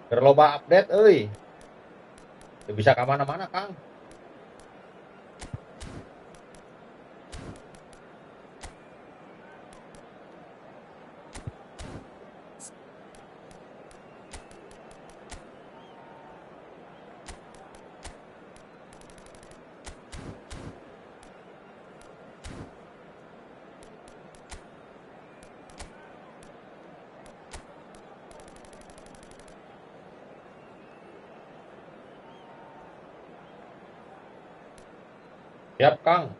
Berloba update, euy. Teu bisa ke mana-mana, Kang. Siap, Kang.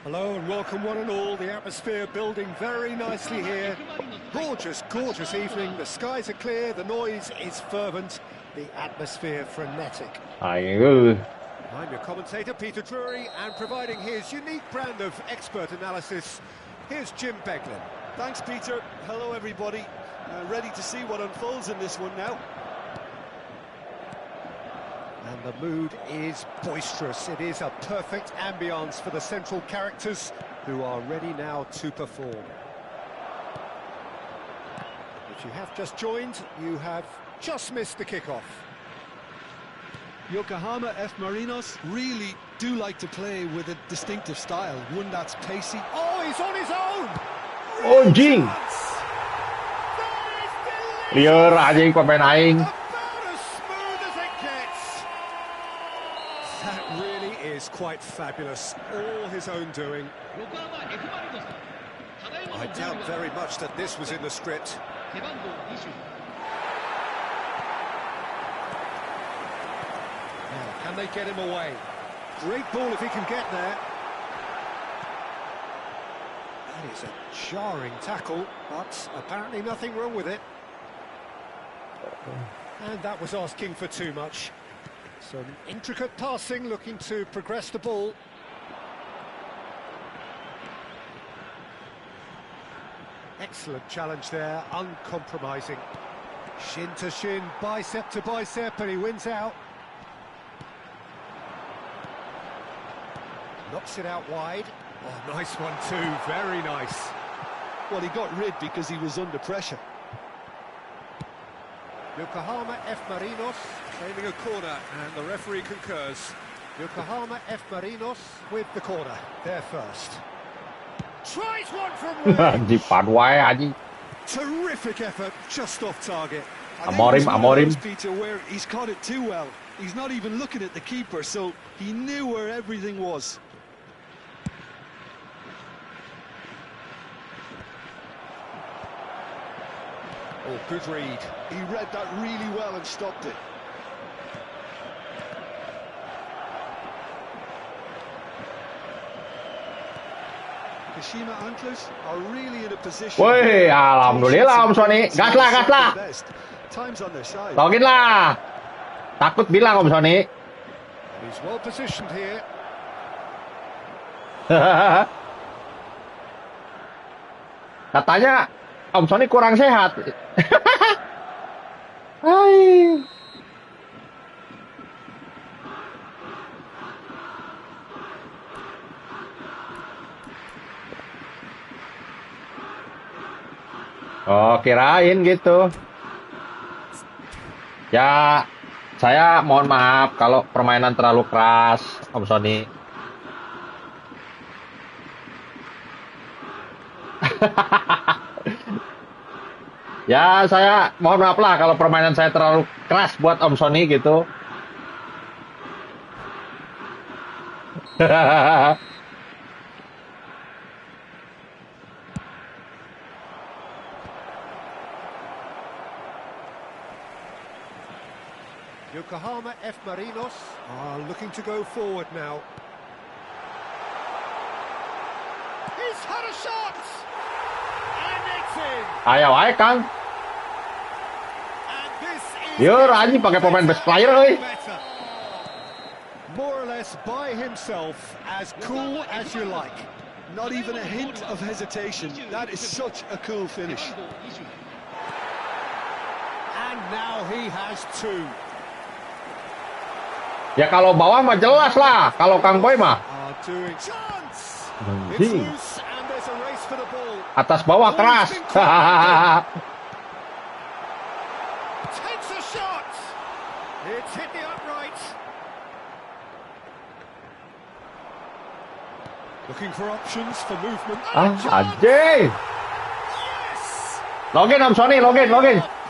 Hello and welcome one and all. The atmosphere building very nicely here. Gorgeous, gorgeous evening. The skies are clear, the noise is fervent, the atmosphere frenetic. Ayo. I'm your commentator, Peter Drury, and providing his unique brand of expert analysis, here's Jim Beglin. Thanks, Peter. Hello, everybody. Ready to see what unfolds in this one now. And the mood is boisterous. It is a perfect ambience for the central characters who are ready now to perform. If you have just joined, you have just missed the kickoff. Yokohama F. Marinos really do like to play with a distinctive style, one that's pacey. Oh, he's on his own! Oh, jing. Liar anjing pemain aing. About as smooth as it gets. That really is quite fabulous. All his own doing. I doubt very much that this was in the script. Now, can they get him away? Great ball if he can get there. That is a jarring tackle, but apparently nothing wrong with it. And that was asking for too much. Some intricate passing, looking to progress the ball. Excellent challenge there, uncompromising. Shin to shin, bicep to bicep, and he wins out. Knocks it out wide. Oh, nice one too, very nice. Well, he got rid because he was under pressure. Yokohama F. Marinos claiming a corner, and the referee concurs. Yokohama F. Marinos with the corner, there first. Tries one from range. Anjing padwai anjing. Terrific effort, just off target. Amorim. Peter, where he's caught it too well. He's not even looking at the keeper, so he knew where everything was. Oh, good read. He read that really well and stopped it. Kashima Antlers are really in a position. Woi, alhamdulillah Om Sony. Gas lah. Time's on their side. Login lah. Takut bilang Om Sony. He's well positioned here. Katanya Om Sony kurang sehat. Hai. Oh, kirain gitu. Ya, saya mohon maaf kalau permainan terlalu keras, Om Sony. Ya, saya mohon maaf lah kalau permainan saya terlalu keras buat Om Sony gitu. Yokohama F. Marinos are looking to go forward now. He's had a shot! And it's in! Ayo ayo Kang. And this is Yo, anjing pakai pemain best player euy. better. More or less by himself, as cool as you like. Not even a hint of hesitation. That is such a cool finish. And now he has two. Ya kalau bawah mah jelas lah. Kalau Kang Boy mah. Are doing chance. It's Anjing. loose and there's a race for the ball. Atas bawah keras. Takes a shot. It's hit the upright. Looking for options for movement. Anjing. Yes. Login Om Sony, login.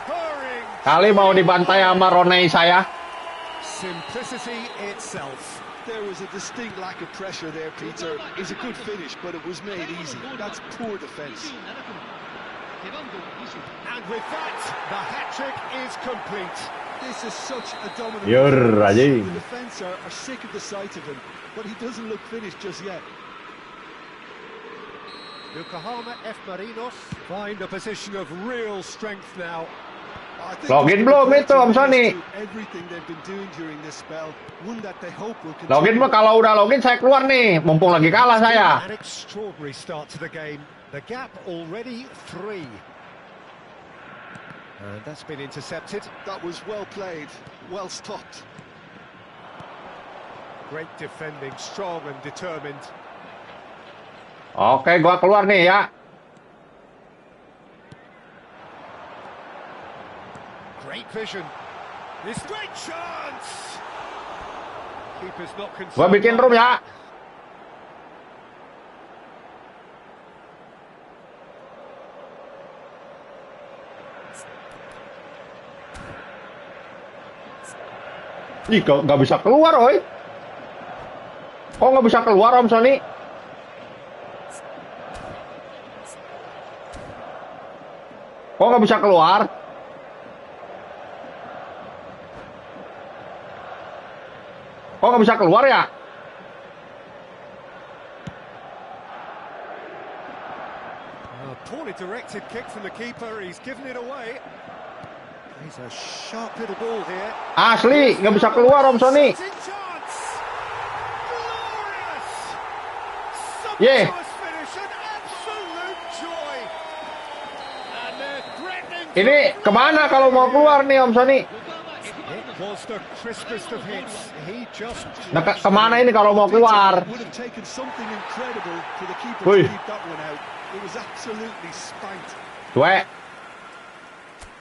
Purring. Kali mau dibantai sama Roney saya. Simplicity itself. There was a distinct lack of pressure there, Peter. It was a good finish, but it was made easy. That's poor defence. And with that, the hat-trick is complete. This is such a dominant Yur, performance. anjing. The defence are sick of the sight of him, but he doesn't look finished just yet. Yokohama F. Marinos find a position of real strength now. Login belum itu Om Sony. Everything they've been doing during this spell, one that they hope will continue. Login mah kalau udah login saya keluar nih. Mumpung lagi kalah saya. An extraordinary start to the game. The gap already 3. And that's been intercepted. That was well played, well stopped. Great defending, strong and determined. Oke, gua keluar nih ya. Great vision. This great chance. Keeper's not concerned. Gua bikin room ya. Ih, kok nggak bisa keluar, oi? Kok nggak bisa keluar, Om Sony? Kok nggak bisa keluar? Kok nggak bisa keluar ya? Poorly directed kick from the keeper. He's given it away. He's a sharp little ball here. Asli, nggak bisa keluar, Om Sony. Chance. Glorious. Yeah. Sumptuous finish, an absolute joy. And they're threatening. Ini kemana kalau mau keluar nih, Om Sony? It was the crispest of hits. He just. Nah, kemana ini kalau mau keluar? Would have taken something incredible for the keeper Ui. to keep that one out. It was absolutely spanked. Cuek.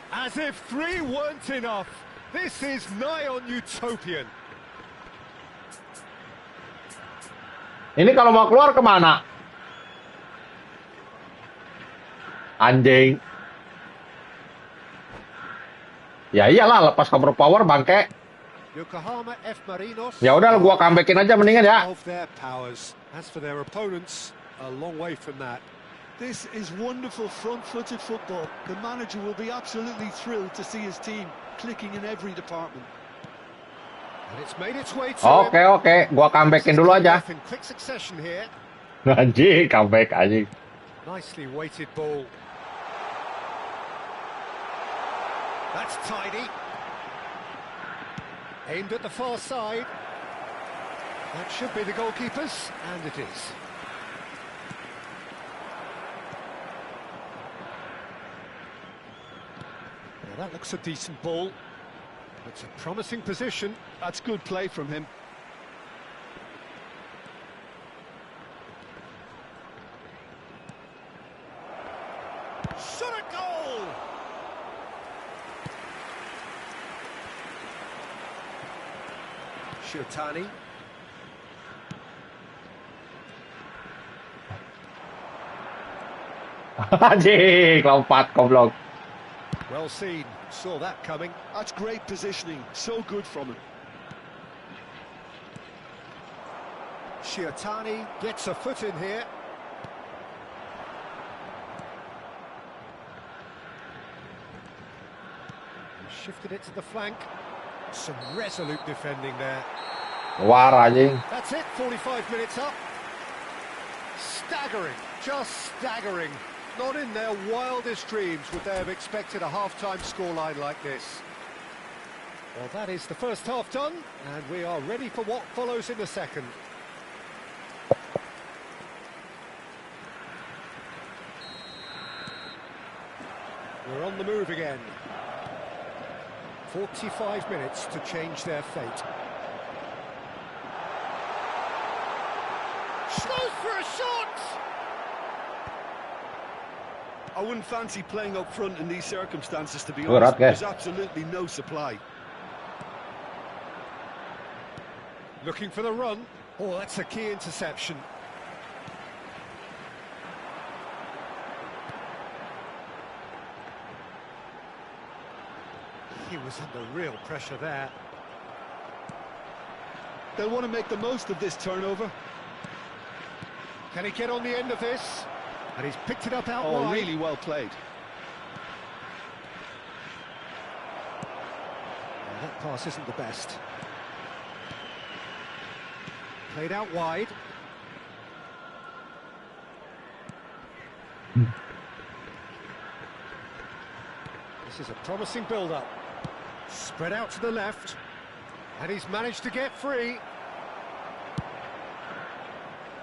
As if 3 weren't enough. This is nigh on utopian. Ini kalau mau keluar kemana? Anjing. Ya iyalah, lepas cover power bangke. Yokohama F. Marinos. Ya udah, gua comebackin aja mendingan ya. Of their powers. As for their opponents, a long way from that. This is wonderful front-footed football. The manager will be absolutely thrilled to see his team clicking in every department. And it's made its way to Oke, gua comebackin dulu aja. in quick succession here. Anjing, comeback anjing. Nicely weighted ball. That's tidy. Aimed at the far side. That should be the goalkeeper's, and it is. Now that looks a decent ball. It's a promising position. That's good play from him. Shot a goal! Shirtani. Anjing, lompat goblok. Well seen. Saw that coming. That's great positioning. So good from him. Shirtani gets a foot in here. Shifted it to the flank. Some resolute defending there. Keluar anjing. That's it, 45 minutes up. Staggering, just staggering. Not in their wildest dreams would they have expected a half-time scoreline like this. Well, that is the first half done, and we are ready for what follows in the second. We're on the move again. 45 minutes to change their fate. Slows for a shot! I wouldn't fancy playing up front in these circumstances, to be Good, honest. okay. There's absolutely no supply. Looking for the run. Oh, that's a key interception. He was under real pressure there. They'll want to make the most of this turnover. Can he get on the end of this? And he's picked it up out Oh, wide. really well played. Oh, that pass isn't the best. Played out wide. This is a promising build-up. Spread out to the left. And he's managed to get free.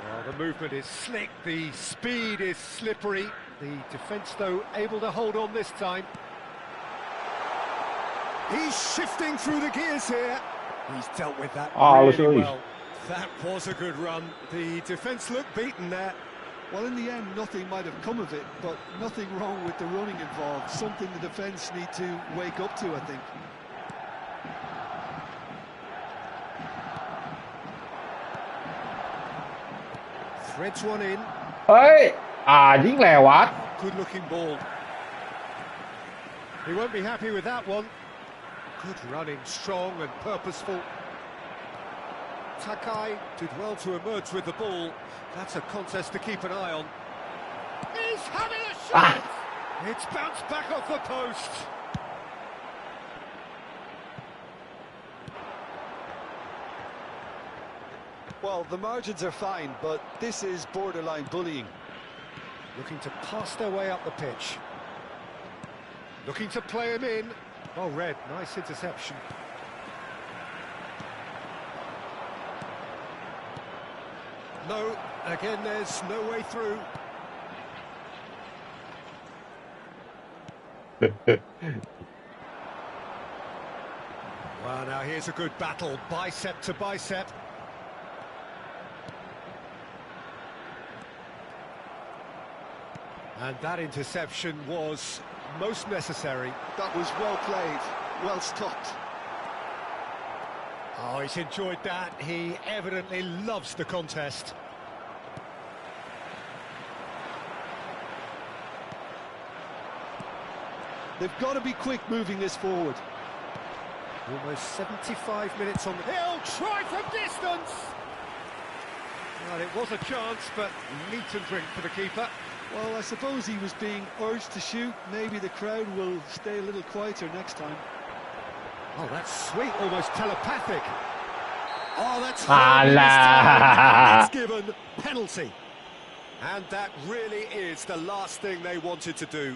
Oh, the movement is slick, the speed is slippery. The defence, though, able to hold on this time. He's shifting through the gears here. He's dealt with that really well. That was a good run. The defence looked beaten there. Well, in the end, nothing might have come of it, but nothing wrong with the running involved. Something the defence need to wake up to, I think. Threads one in. เฮ้ยยิงแล้ววะ Good looking ball. He won't be happy with that one. Good running, strong and purposeful. Takai did well to emerge with the ball. That's a contest to keep an eye on. He's having a shot! It's bounced back off the post. Well, the margins are fine, but this is borderline bullying. Looking to pass their way up the pitch. Looking to play him in. Oh, Red, nice interception. No, again, there's no way through. Well, now here's a good battle, bicep to bicep. And that interception was most necessary. That was well played, well stopped. Oh, he's enjoyed that. He evidently loves the contest. They've got to be quick moving this forward. Almost 75 minutes on the... He'll try from distance! Well, it was a chance, but meat and drink for the keeper. Well, I suppose he was being urged to shoot. Maybe the crowd will stay a little quieter next time. Oh, that's sweet, almost telepathic. Oh, that's Allah. it's given penalty. And that really is the last thing they wanted to do.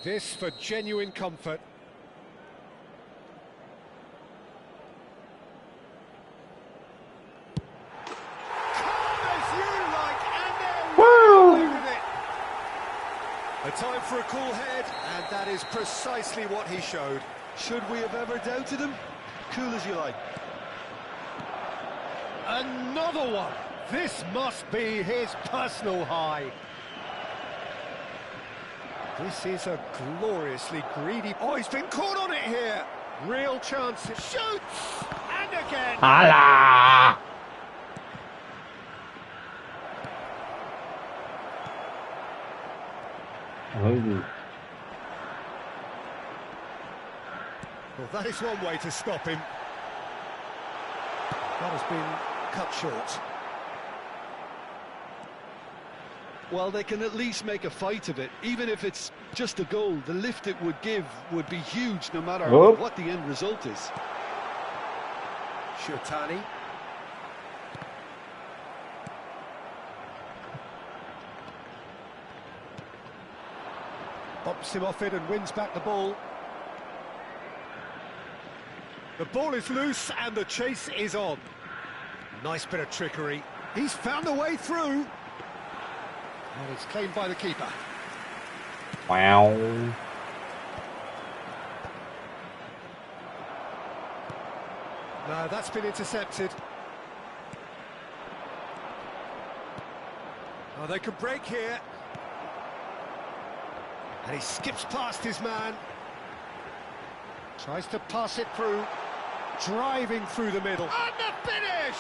This for genuine comfort. A time for a cool head, and that is precisely what he showed. Should we have ever doubted him? Cool as you like. Another one! This must be his personal high. This is a gloriously greedy... Oh, he's been caught on it here! Real chance. Shoots! And again! Allah. Well, that is one way to stop him. That has been cut short. Well, they can at least make a fight of it. Even if it's just a goal, the lift it would give would be huge no matter what the end result is. Shirtani. Bumps him off it and wins back the ball. The ball is loose and the chase is on. Nice bit of trickery. He's found a way through. And it's claimed by the keeper. Wow. No, that's been intercepted. Oh, they could break here. And he skips past his man. Tries to pass it through. Driving through the middle. And the finish!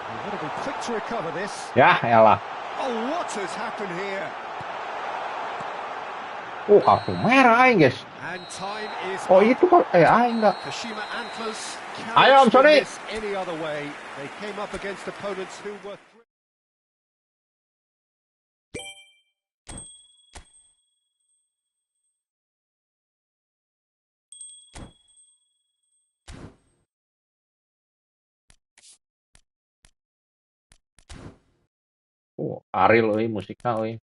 You've got to be quick to recover this. Ya, elah. Oh, what has happened here? Kartu merah aing, guys. And time is Oh, up. itu aing enggak. Kashima Antlers Ayo, cannot Om Sony. win this any other way. They came up against opponents who were... Ariel musiknya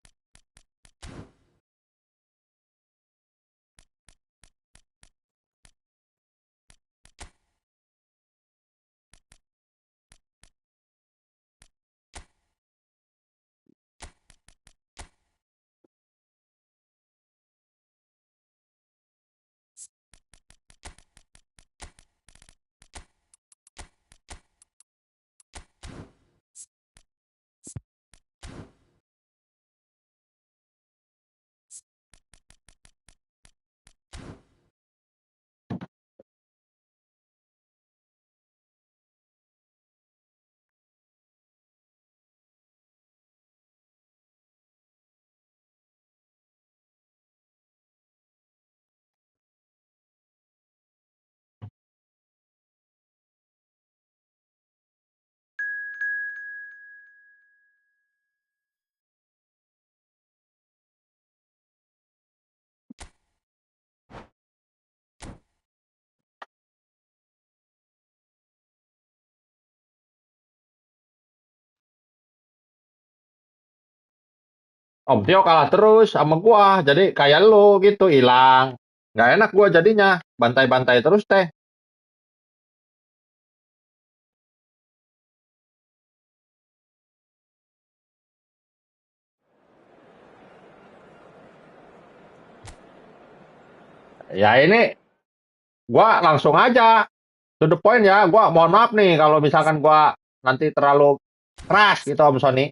Om Tio kalah terus sama gua, jadi kayak lu gitu hilang. Nggak enak gua jadinya, bantai-bantai terus teh. Ya ini gua langsung aja to the point ya. Gua mohon maaf nih kalau misalkan gua nanti terlalu keras gitu Om Sony.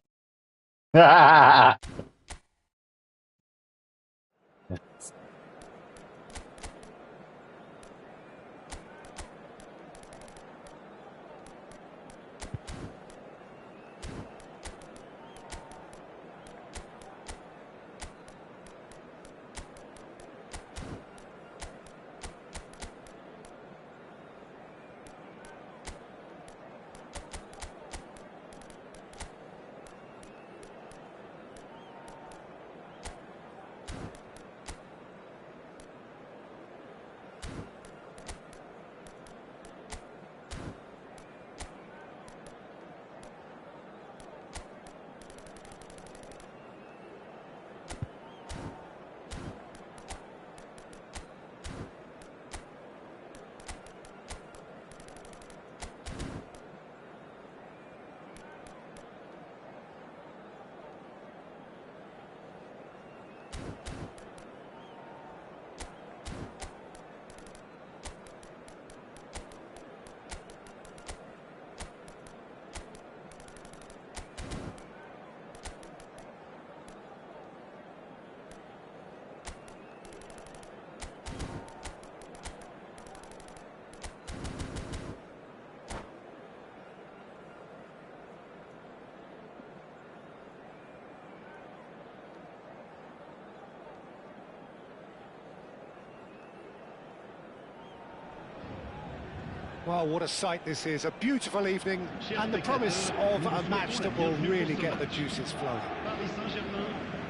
Well, what a sight this is. A beautiful evening and the promise of a match that will really get the juices flowing.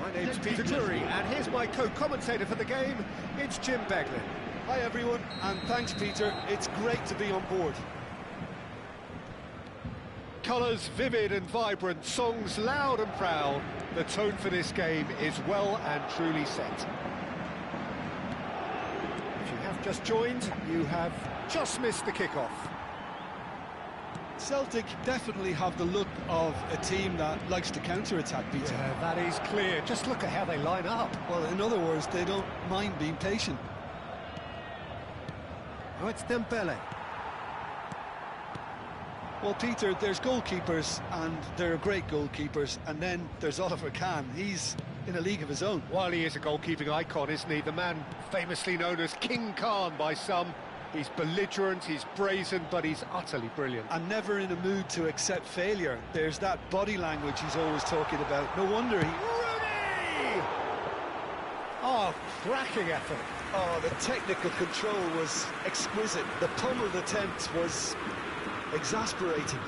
My name's Peter Drury, and here's my co-commentator for the game. It's Jim Beglin. Hi everyone, and thanks Peter. It's great to be on board. Colours vivid and vibrant, songs loud and proud. The tone for this game is well and truly set. If you have just joined, you have just missed the kickoff. Celtic definitely have the look of a team that likes to counter-attack, Peter. Yeah, that is clear. Just look at how they line up. Well, in other words, they don't mind being patient. Oh, it's Dembele. Well, Peter, there's goalkeepers, and there are great goalkeepers, and then there's Oliver Kahn. He's in a league of his own. While he is a goalkeeping icon, isn't he? The man famously known as King Khan by some. He's belligerent, he's brazen, but he's utterly brilliant. And never in a mood to accept failure. There's that body language he's always talking about. No wonder he... Rooney! Oh, cracking effort. Oh, the technical control was exquisite. The pummeled attempt was exasperating.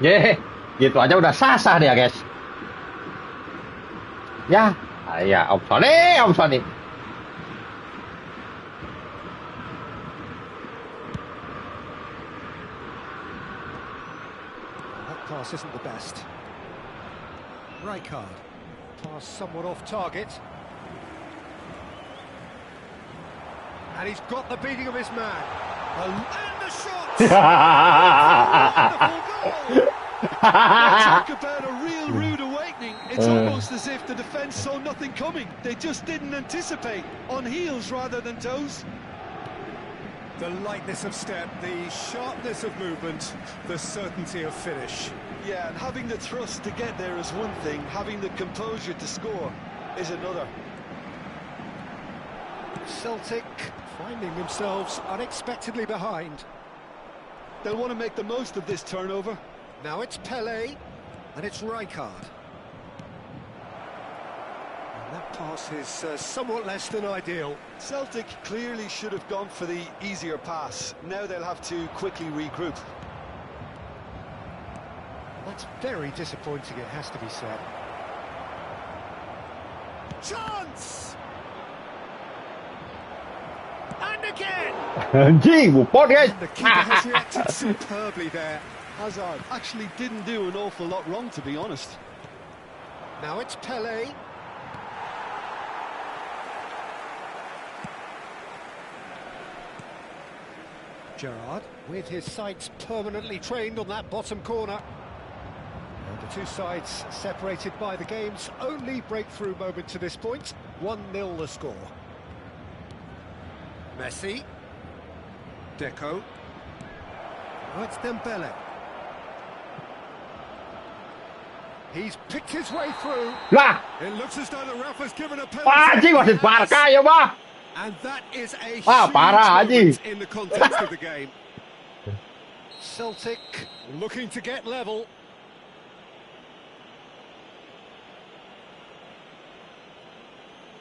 Yeah, gitu aja udah sah dia, guys. Ya, ya, Om Sony. That pass isn't the best. Rijkaard. Pass somewhat off target. And he's got the beating of his man. And the shot! Wonderful goal! Talk about a real rude awakening. It's almost as if the defence saw nothing coming. They just didn't anticipate. On heels rather than toes. The lightness of step, the sharpness of movement, the certainty of finish. Yeah, and having the thrust to get there is one thing. Having the composure to score is another. Celtic finding themselves unexpectedly behind. They'll want to make the most of this turnover. Now it's Pelé, and it's Rijkaard. And that pass is somewhat less than ideal. Celtic clearly should have gone for the easier pass. Now they'll have to quickly regroup. That's very disappointing, it has to be said. Chance! And again! Anjing, bupot, guys. The keeper has reacted superbly there. Hazard actually didn't do an awful lot wrong, to be honest. Now it's Pelé. Gerrard, with his sights permanently trained on that bottom corner. And the two sides separated by the game's only breakthrough moment to this point. 1-0 the score. Messi. Deco. Oh, it's Dembele. He's picked his way through. Lah, It looks as though the ref has given a anjing penalty. wasit Barca ya, Bah. And that is a Wah, huge parah, moment anjing. in the context of the game. Celtic looking to get level.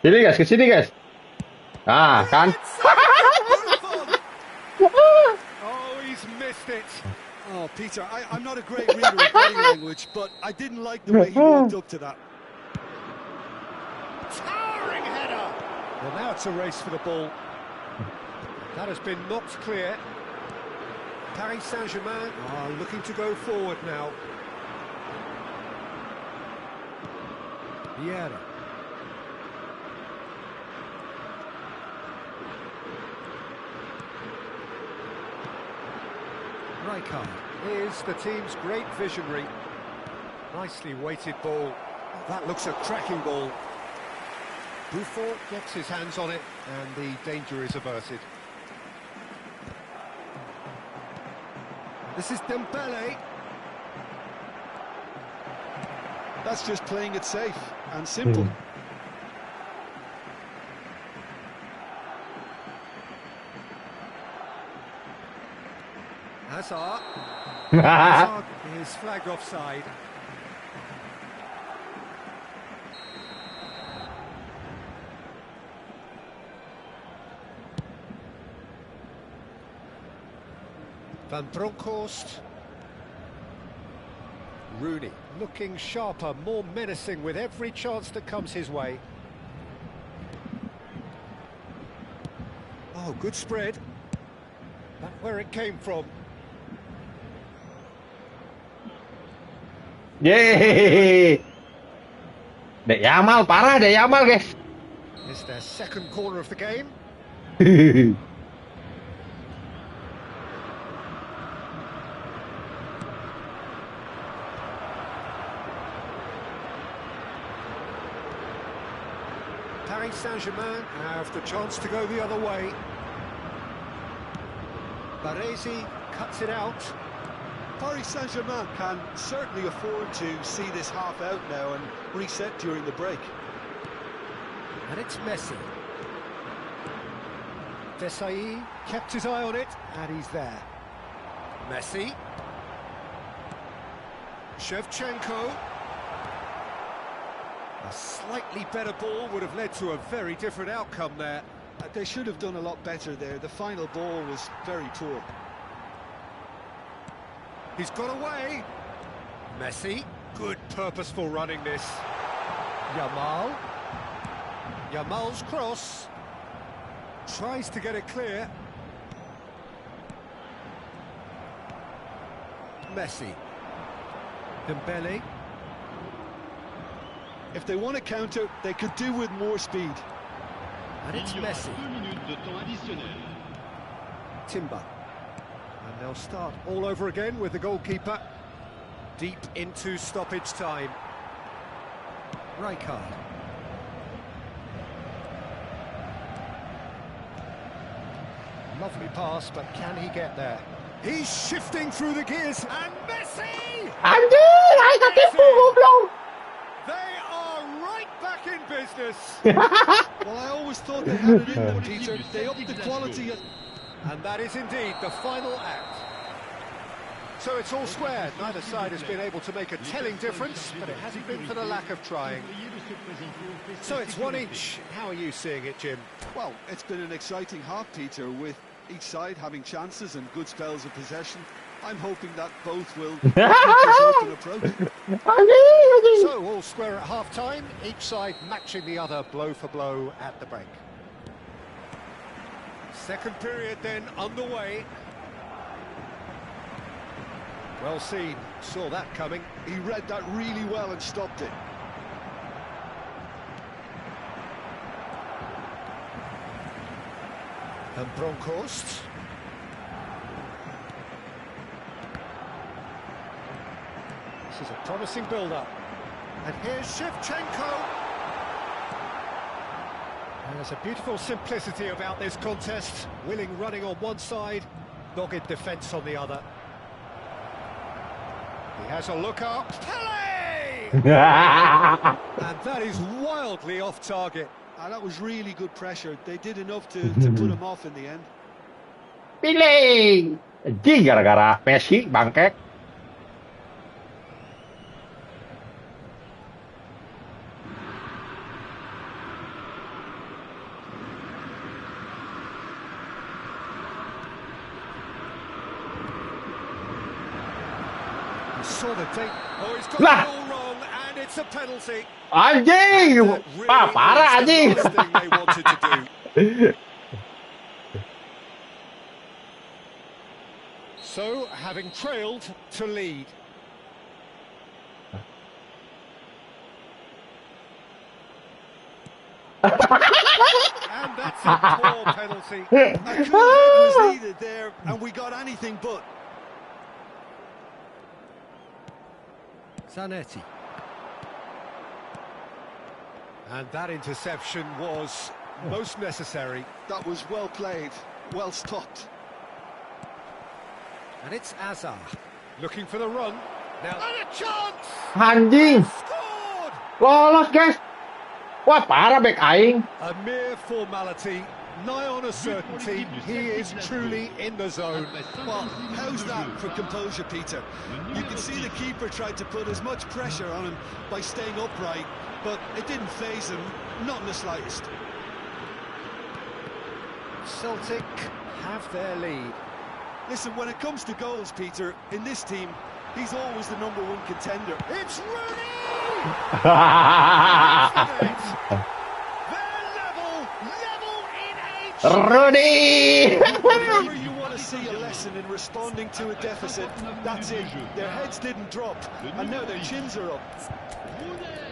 Sini, guys, ke sini, guys. Nah, kan. Oh, he's missed it. Oh, Peter, I'm not a great reader of body language, but I didn't like the way he walked up to that. Towering header. Well, now it's a race for the ball. That has been knocked clear. Paris Saint-Germain are looking to go forward now. Vieira. Rijkaard is the team's great visionary. Nicely weighted ball. That looks a cracking ball. Buffon gets his hands on it, and the danger is averted. This is Dembele. That's just playing it safe and simple. Hazard. Hazard is flagged offside. Van Bronckhorst. Rooney looking sharper, more menacing with every chance that comes his way. Oh, good spread. That's where it came from. Yeay. Dek Yamal, parah Dek Yamal, guys. It's their second corner of the game. Paris Saint-Germain have the chance to go the other way. Baresi cuts it out. Paris Saint-Germain can certainly afford to see this half out now and reset during the break. And it's Messi. Desailly kept his eye on it, and he's there. Messi. Shevchenko. A slightly better ball would have led to a very different outcome there. They should have done a lot better there. The final ball was very poor. He's got away. Messi. Good purposeful running this. Yamal. Yamal's cross. Tries to get it clear. Messi. Dembele. If they want to counter, they could do with more speed. And it's Messi. Timber. And they'll start all over again with the goalkeeper. Deep into stoppage time. Rijkaard. Lovely pass, but can he get there? He's shifting through the gears, and Messi! Anjing, aing ketipu goblok. They are right back in business. Well, I always thought they had it in them, Peter. They upped the quality. And that is indeed the final act. So it's all square. Neither side has been able to make a telling difference, but it hasn't been for the lack of trying. So it's one each. How are you seeing it, Jim? Well, it's been an exciting half, Peter, with each side having chances and good spells of possession. I'm hoping that both will keep this open approach. Anjing. So all square at half-time, each side matching the other blow for blow at the break. Second period then underway. Well seen, saw that coming. He read that really well and stopped it. And Bronkhorst. This is a promising build-up. And here's Shevchenko. And there's a beautiful simplicity about this contest. Willing running on one side, dogged defence on the other. He has a look up. Pele! And that is wildly off target. That was really good pressure. They did enough to put him off in the end. Pilih. Anjing, gara-gara Messi bangkek. Saw the date. Oh, he's got Lah. it all wrong, and it's a penalty. Anjing. That really Parah is the anjing. last thing they wanted to do. So, having trailed to lead. And that's a poor penalty. A cool head was needed there, and we got anything but. Zanetti. And that interception was most necessary. That was well played, well stopped. And it's Azar looking for the run. Now, and a chance! Anjing. Scored! Lolos, guys. Wah, parah bek aing. A mere formality, nigh on a certainty. He is truly in the zone. Well, how's that for composure, Peter? You can see the keeper tried to put as much pressure on him by staying upright, but it didn't faze him, not in the slightest. Celtic have their lead. Listen, when it comes to goals, Peter, in this team, he's always the #1 contender. It's Rooney! They're level in age. Rooney. Whenever you want to see a lesson in responding to a deficit, that's it. Their heads didn't drop, and now their chins are up.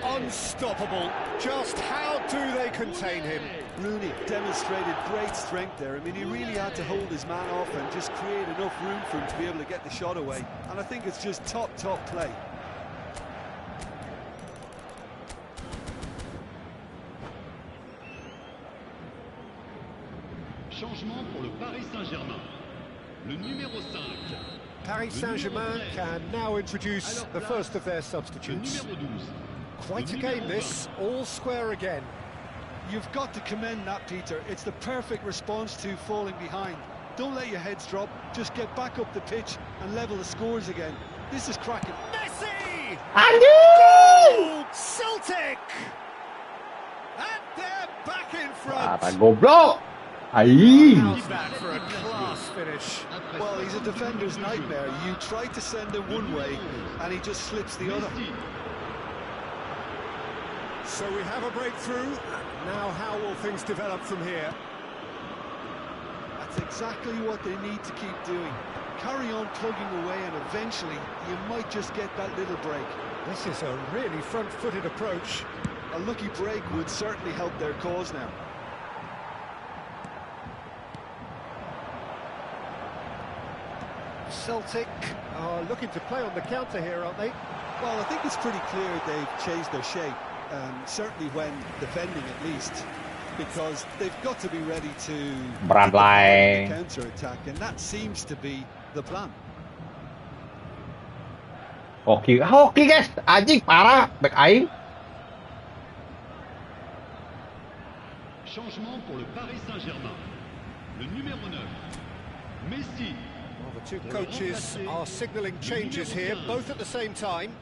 Unstoppable. Just how do they contain him? Rooney demonstrated great strength there. I mean, he really had to hold his man off and just create enough room for him to be able to get the shot away. And I think it's just top play. Paris Saint-Germain can now introduce the first of their substitutes. Quite a game this, all square again. You've got to commend that, Peter. It's the perfect response to falling behind. Don't let your heads drop, just get back up the pitch and level the scores again. This is cracking. Messi! Anjing! Goal! Celtic! And they're back in front. Parah goblok. Ai. How's that for a class finish? Well, he's a defender's nightmare. You try to send him one way and he just slips the other. So we have a breakthrough. Now how will things develop from here? That's exactly what they need to keep doing. Carry on plugging away and eventually you might just get that little break. This is a really front-footed approach. A lucky break would certainly help their cause now. Celtic are looking to play on the counter here, aren't they? Well, I think it's pretty clear they've changed their shape, certainly when defending at least, because they've got to be ready to Berantai. counter-attack, and that seems to be the plan. Hoki guys, anjing parah back aing. Changement pour le Paris Saint-Germain. Le numéro 9, Messi. Well, the two coaches are signalling changes here, both at the same time.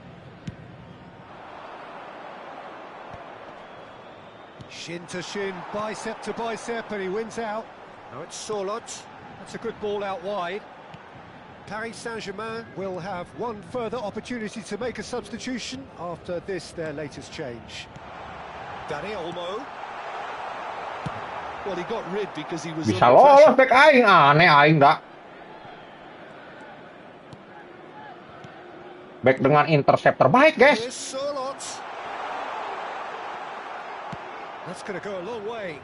Shin to shin, bicep to bicep, and he wins out. Now it's Sorloth. That's a good ball out wide. Paris Saint-Germain will have one further opportunity to make a substitution after this, their latest change. Dani Olmo. Well, he got rid because he was Bisa under lolos pressure. back aing. Aneh aing dah. Back dengan intercept terbaik, guys. Here's Sorloth. That's going to go a long way.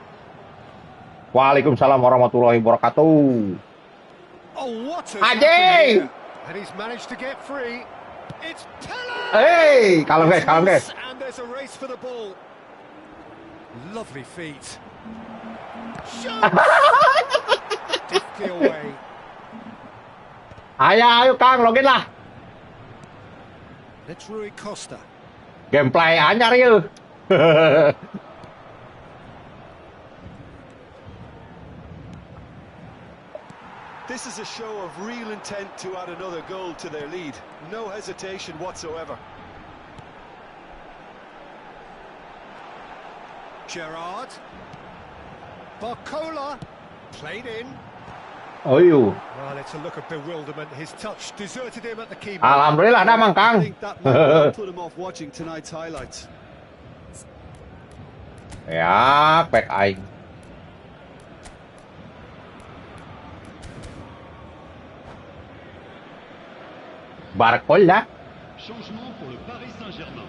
Waalaikumsalam warahmatullahi wabarakatuh. Oh, what has Ajay! happened here? And he's managed to get free. It's Pele! Hey, kalem guys. And there's a race for the ball. Lovely feet. Shoots! Deftly away. Ayo Kang, login lah. It's Rui Costa. Gameplay anyar yuk. This is a show of real intent to add another goal to their lead. No hesitation whatsoever. Gerrard. Barcola. Played in. Oh iya. Well, it's a look of bewilderment. His touch deserted him at the key. Alhamdulillah dah Mang I Kang. think that might well put him off watching tonight's highlights. Ya, back aing. Barcola. Changement pour le Paris Saint-Germain.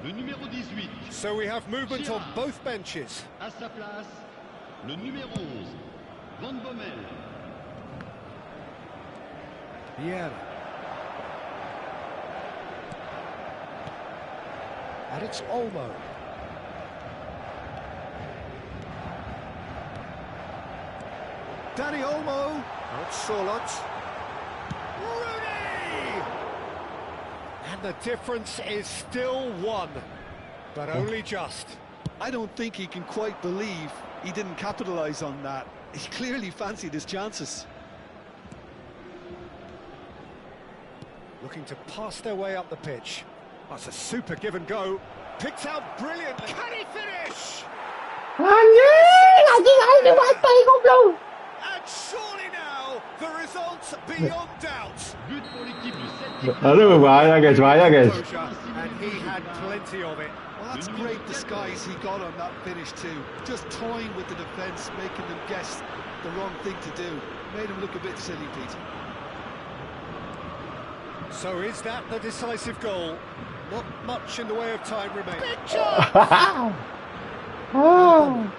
Le numéro 18. So we have movement on both benches. À sa place, le numéro 11, Van Bommel. Vieira. And it's Olmo. Dani Olmo. Now it's Sorloth. Rooney! And the difference is still one, but only just. I don't think he can quite believe he didn't capitalise on that. He clearly fancied his chances. Looking to pass their way up the pitch. That's a super give and go. Picked out brilliantly. Can he finish? Anjing aing dibantai goblok. And surely now, the result's beyond doubt. But pour l'équipe du Celtic. Aduh, bahaya guys. Closure, and he had plenty of it. Well, that's great disguise he got on that finish too. Just toying with the defence, making them guess the wrong thing to do. Made him look a bit silly, Peter. So is that the decisive goal? Not much in the way of time remaining. Big Oh.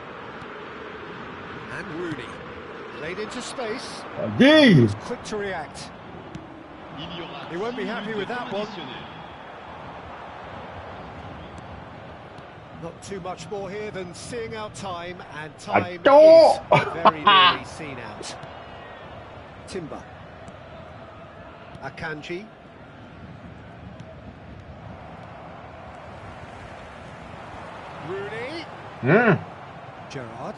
And Rooney. Played into space. Anjing. Was quick to react. Il y aura He won't be 6 happy minutes with de that temps one. additionnel. Not too much more here than seeing out time, and time Aduh. is very nearly seen out. Timber. Akanji. Rooney. Gerrard.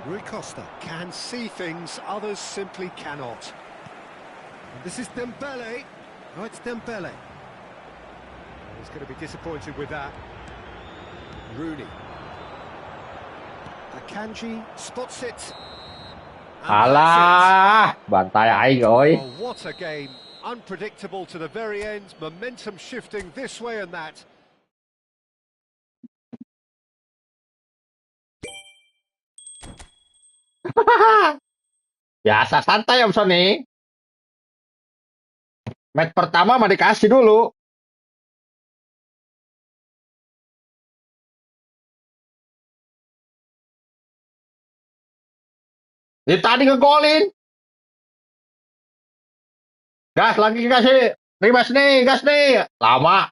Rui Costa can see things others simply cannot. And this is Dembele. Oh, it's Dembele. He's going to be disappointed with that. Rooney. Akanji spots it. Alah, bantai aing rồi. Oh, what a game. Unpredictable to the very end. Momentum shifting this way and that. Biasa santai Om Sony. Match pertama mah dikasih dulu. Ini tadi ngegolin. Gas lagi kasih. Rematch nih, gas nih. Lama.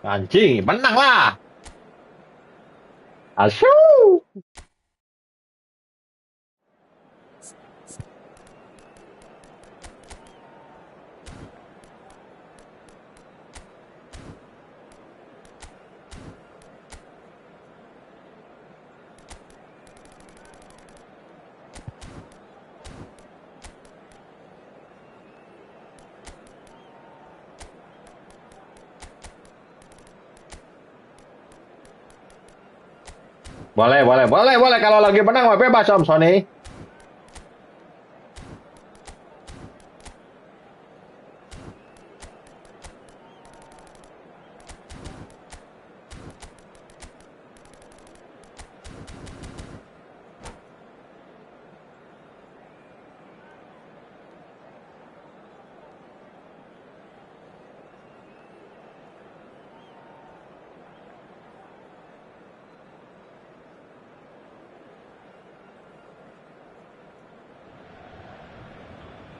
Anjing, menang lah. Asyuu. Boleh. Kalau lagi menang mah bebas Om Sony.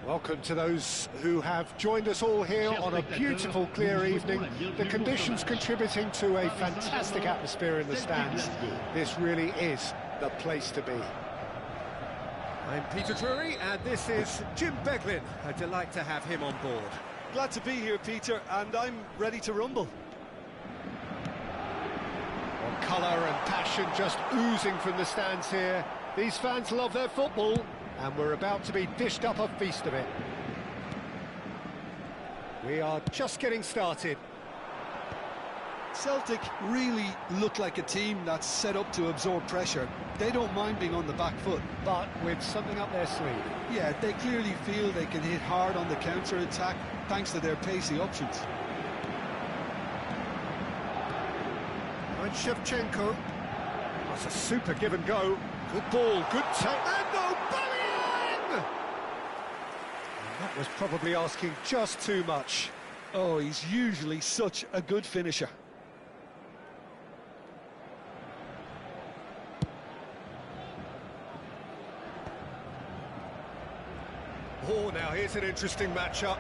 Welcome to those who have joined us all here on a beautiful, clear evening. The conditions contributing to a fantastic atmosphere in the stands. This really is the place to be. I'm Peter Drury, and this is Jim Beglin. A delight to have him on board. Glad to be here, Peter, and I'm ready to rumble. Well, colour and passion just oozing from the stands here. These fans love their football, and we're about to be dished up a feast of it. We are just getting started. Celtic really look like a team that's set up to absorb pressure. They don't mind being on the back foot. But with something up their sleeve. Yeah, they clearly feel they can hit hard on the counter-attack thanks to their pacey options. And Shevchenko. That's a super give and go. Good ball, good take. And no, bullying! That was probably asking just too much. Oh, he's usually such a good finisher. Oh, now here's an interesting matchup.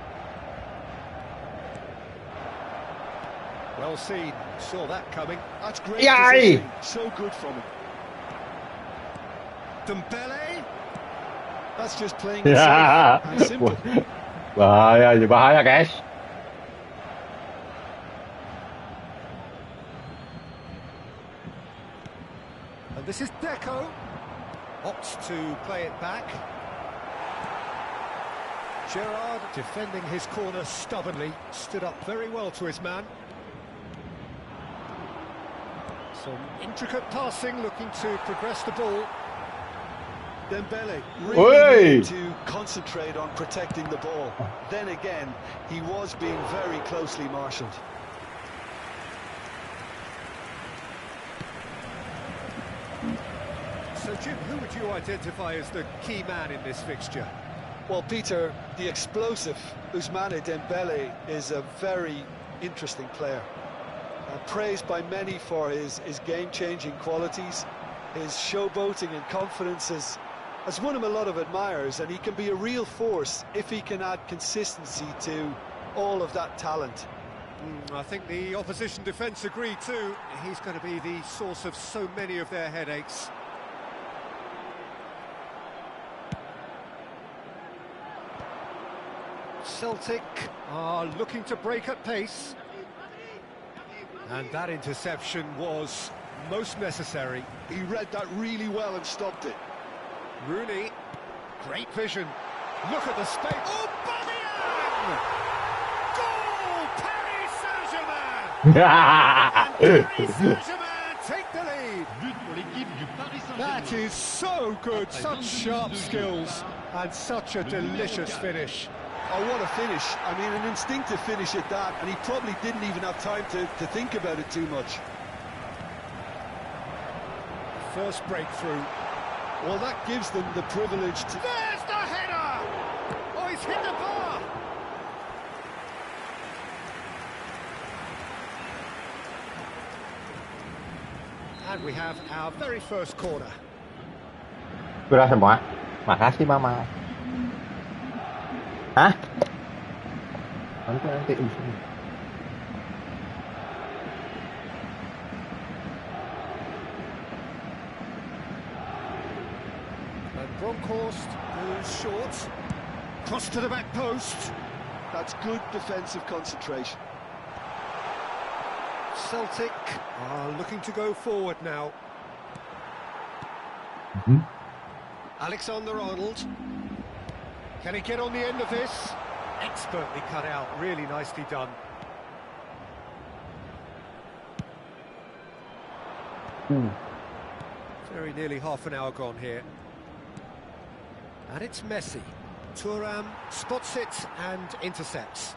Well seen, saw that coming. That's great Yay! positioning. So good from him. Dembele. That's just playing it safe and simple. Bahaya guys. And this is Deco. Opts to play it back. Gerrard defending his corner stubbornly, stood up very well to his man. Some intricate passing, looking to progress the ball. Dembele Oi! really need to concentrate on protecting the ball. Then again, he was being very closely marshalled. So, Jim, who would you identify as the key man in this fixture? Well, Peter, the explosive Ousmane Dembele is a very interesting player. Praised by many for his game-changing qualities. His showboating and confidence has won him a lot of admirers, and he can be a real force if he can add consistency to all of that talent. I think the opposition defence agree too. He's going to be the source of so many of their headaches. Celtic are looking to break at pace. And that interception was most necessary. He read that really well and stopped it. Rooney, great vision. Look at the space. Oh, Aubameyang! Goal! Paris Saint-Germain! And Paris Saint-Germain take the lead. But pour l'équipe du Paris That Saint-Germain. is so good, such sharp skills, and such a delicious finish. Oh, what a finish. I mean, an instinctive finish at that, and he probably didn't even have time to think about it too much. First breakthrough. Well, that gives them the privilege to... There's the header! Oh, he's hit the bar! And we have our very first corner. Udah semua. Makasih Mama. Hah? Nanti. And Bronkhorst goes short. Cross to the back post. That's good defensive concentration. Celtic are looking to go forward now. Alexander-Arnold. Can he get on the end of this? Expertly cut out, really nicely done. Very nearly half an hour gone here. And it's Messi. Thuram spots it and intercepts.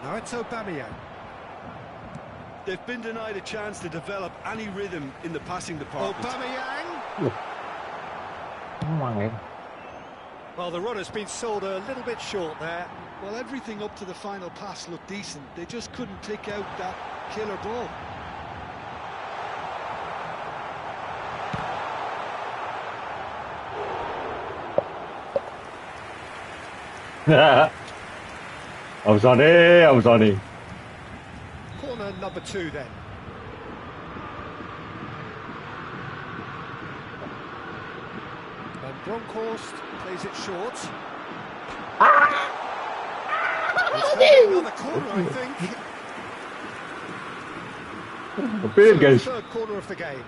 Now it's Aubameyang. They've been denied a chance to develop any rhythm in the passing department. Aubameyang. Well, the run has been sold a little bit short there. Well, everything up to the final pass looked decent. They just couldn't pick out that killer ball. I'm sorry. Corner number 2 then. And Bronkhorst plays it short. It's another corner, I think. Brilliant, So, guys. third corner of the game.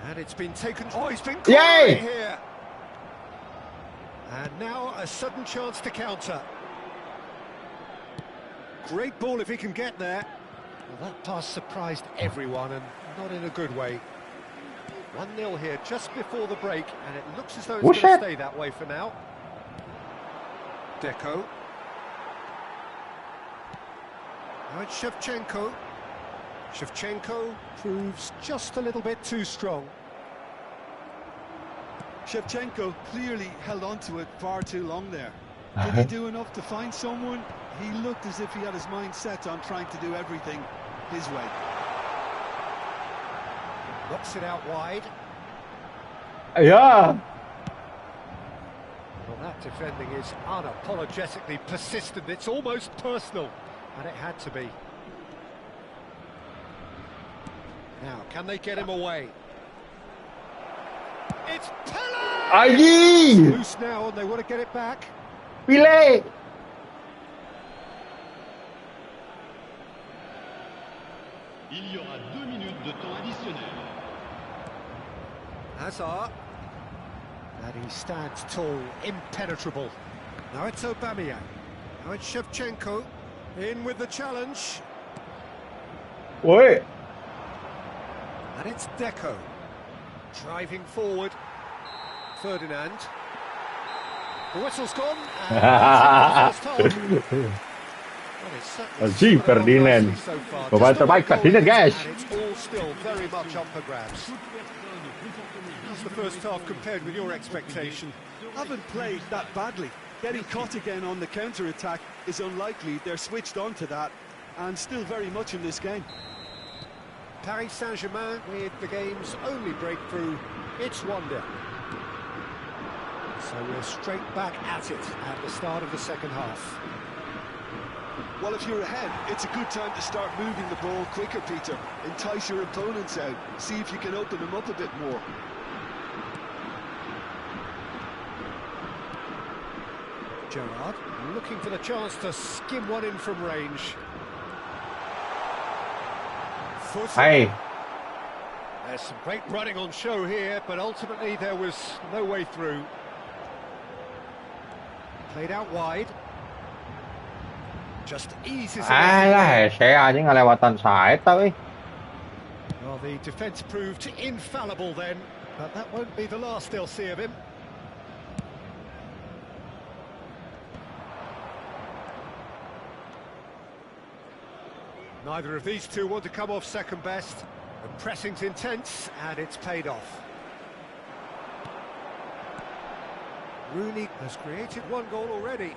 And it's been taken. Oh, he's been caught Yay! here. And now a sudden chance to counter. Great ball if he can get there. Well, that pass surprised everyone, and not in a good way. 1-0 here just before the break, and it looks as though it's Whoosh going it. to stay that way for now. Deco. Now it's Shevchenko. Shevchenko proves just a little bit too strong. Shevchenko clearly held on to it far too long there. Did he do enough to find someone? He looked as if he had his mind set on trying to do everything his way. Knocks it out wide. Yeah. Well, that defending is unapologetically persistent. It's almost personal, and it had to be. Now, can they get him away? It's Pele! Aji! Loose now, and they want to get it back. Pilih. Il y aura 2 minutes de temps additionnel. Hazard. And he stands tall, impenetrable. Now it's Aubameyang. Now it's Shevchenko. In with the challenge. Woi. And it's Deco. Driving forward. Ferdinand. The whistle's gone. And that's it for the first half. Well, it's certainly Anjing, sort of gone Ferdinand. nicely so far. Pemain Just not terbaik a goal Ferdinand, yet, guys. and it's all still very much up for grabs. How's the first half compared with your expectation? Haven't played that badly. Getting caught again on the counter-attack is unlikely. They're switched on to that and still very much in this game. Paris Saint-Germain with the game's only breakthrough. It's 1-0. So we're straight back at it at the start of the second half. Well, if you're ahead, it's a good time to start moving the ball quicker, Peter. Entice your opponents out. See if you can open them up a bit more. Gerrard looking for the chance to skim one in from range. Hey. There's some great running on show here, but ultimately there was no way through. Played out wide. Just eases it. Alah, saya aja ngelewatan saya tapi. Well, the defence proved infallible then, but that won't be the last they'll see of him. Neither of these two want to come off second best. The pressing's intense, and it's paid off. Rooney has created one goal already.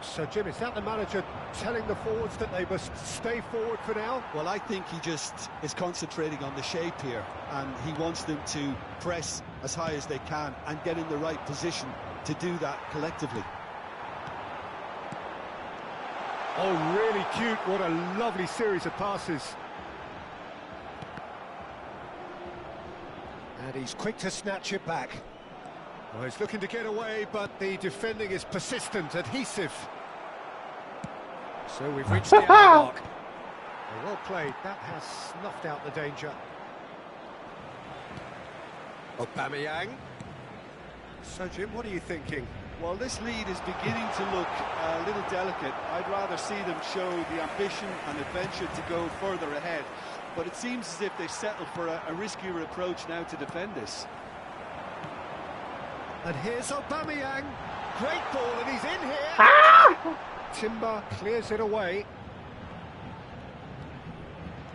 So, Jim, is that the manager telling the forwards that they must stay forward for now? Well, I think he just is concentrating on the shape here, and he wants them to press as high as they can and get in the right position to do that collectively. Oh, really cute. What a lovely series of passes. And he's quick to snatch it back. Well, he's looking to get away, but the defending is persistent, adhesive. So we've reached the hour mark. Well played. That has snuffed out the danger. Aubameyang. So, Jim, what are you thinking? Well, this lead is beginning to look a little delicate. I'd rather see them show the ambition and adventure to go further ahead. But it seems as if they've settled for a riskier approach now to defend this. And here's Aubameyang. Great ball, and he's in here. Timber clears it away.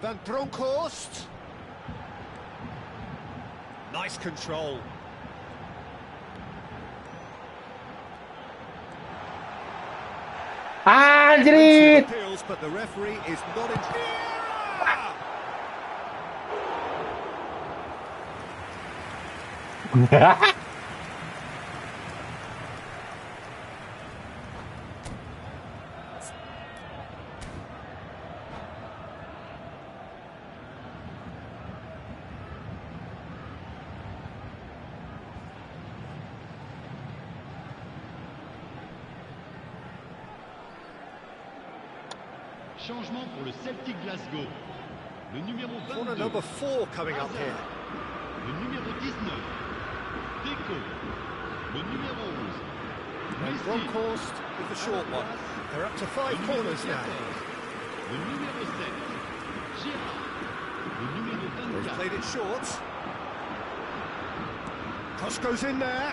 Van Bronckhorst. Nice control. Anjrit. Appeals, but the referee is not in. Changement pour le Celtic Glasgow. Le numéro Corner 22. number 4 coming up here. Le numéro 19. Deco. Le numéro 11. And Bronckhorst with the short one. They're up to 5 corners now. Le numéro 7. Gérard. Le numéro They've 24. played it short. Cross goes in there.